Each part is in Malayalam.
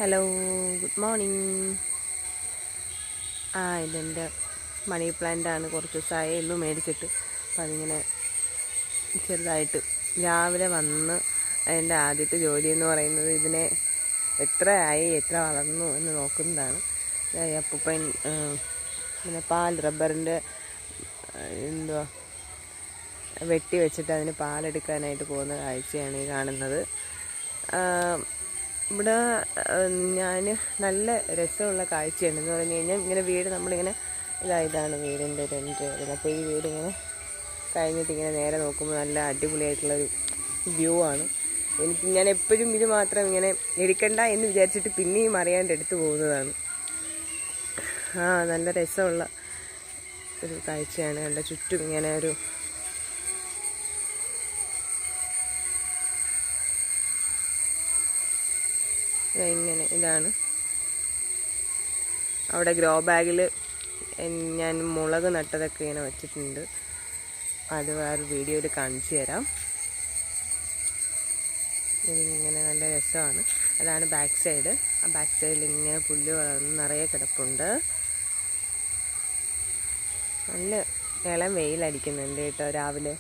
Hello, good morning. ഇതെൻ്റെ മണി പ്ലാന്റാണ്. കുറച്ച് ദിവസമായി എല്ലാം മേടിച്ചിട്ട്. അപ്പം അതിങ്ങനെ ചെറുതായിട്ട് രാവിലെ വന്ന് എൻ്റെ ആദ്യത്തെ ജോലി എന്ന് പറയുന്നത് ഇതിനെ എത്രയായി, എത്ര വളർന്നു എന്ന് നോക്കുന്നതാണ്. അപ്പൂപ്പൻ പിന്നെ റബ്ബറിൻ്റെ എന്തുവാ വെട്ടി വെച്ചിട്ട് അതിന് പാലെടുക്കാനായിട്ട് പോകുന്ന കാഴ്ചയാണ് ഈ കാണുന്നത്. ഇവിടെ ഞാൻ നല്ല രസമുള്ള കാഴ്ചയാണ് എന്ന് പറഞ്ഞു കഴിഞ്ഞാൽ, ഇങ്ങനെ വീട് നമ്മളിങ്ങനെ ഇതാണ് വീടിൻ്റെ ഒരു എൻട്രി വരുന്നത്. അപ്പോൾ ഈ വീടിങ്ങനെ കഴിഞ്ഞിട്ട് ഇങ്ങനെ നേരെ നോക്കുമ്പോൾ നല്ല അടിപൊളിയായിട്ടുള്ളൊരു വ്യൂ ആണ്. ഞാൻ എപ്പോഴും ഇത് മാത്രം ഇങ്ങനെ എടുക്കണ്ട എന്ന് വിചാരിച്ചിട്ട് പിന്നെയും അറിയാണ്ട് എടുത്തു പോകുന്നതാണ്. നല്ല രസമുള്ള ഒരു കാഴ്ചയാണ്. എൻ്റെ ചുറ്റും ഇങ്ങനെ ഒരു ഇതാണ്. അവിടെ ഗ്രോ ബാഗിൽ ഞാൻ മുളക് നട്ടതൊക്കെ ഇങ്ങനെ വെച്ചിട്ടുണ്ട്. അത് വേറെ വീഡിയോയിൽ കാണിച്ചു തരാം. ഇതിങ്ങനെ നല്ല രസമാണ്. അതാണ് ബാക്ക് സൈഡ്. ആ ബാക്ക് സൈഡിൽ ഇങ്ങനെ പുല്ല് വളർന്ന് നിറയെ കിടപ്പുണ്ട്. നല്ല ഇളം വെയിലടിക്കുന്നുണ്ട് കേട്ടോ രാവിലെ.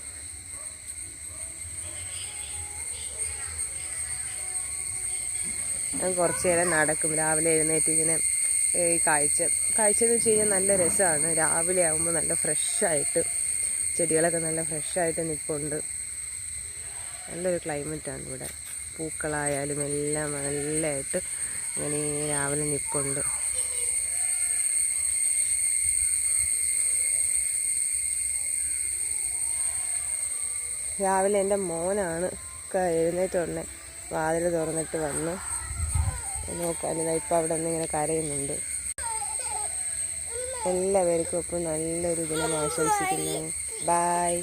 ഞാൻ കുറച്ച് നേരം നടക്കും രാവിലെ എഴുന്നേറ്റ്. ഇങ്ങനെ ഈ കാഴ്ച എന്ന് വെച്ച് കഴിഞ്ഞാൽ നല്ല രസമാണ്. രാവിലെ ആകുമ്പോൾ നല്ല ഫ്രഷായിട്ട് ചെടികളൊക്കെ നല്ല ഫ്രഷായിട്ട് നിൽപ്പുണ്ട്. നല്ലൊരു ക്ലൈമറ്റാണ് ഇവിടെ. പൂക്കളായാലും എല്ലാം നല്ലതായിട്ട് ഇങ്ങനെ രാവിലെ നിൽപ്പുണ്ട്. രാവിലെ എൻ്റെ മോനാണ് എഴുന്നേറ്റുടനെ വാതിൽ തുറന്നിട്ട് വന്ന് നോക്കാനിതാ. ഇപ്പം അവിടെ നിന്ന് ഇങ്ങനെ കരയുന്നുണ്ട്. എല്ലാവർക്കും ഒപ്പം നല്ലൊരു ദിനം ആശംസിക്കുന്നു. ബൈ.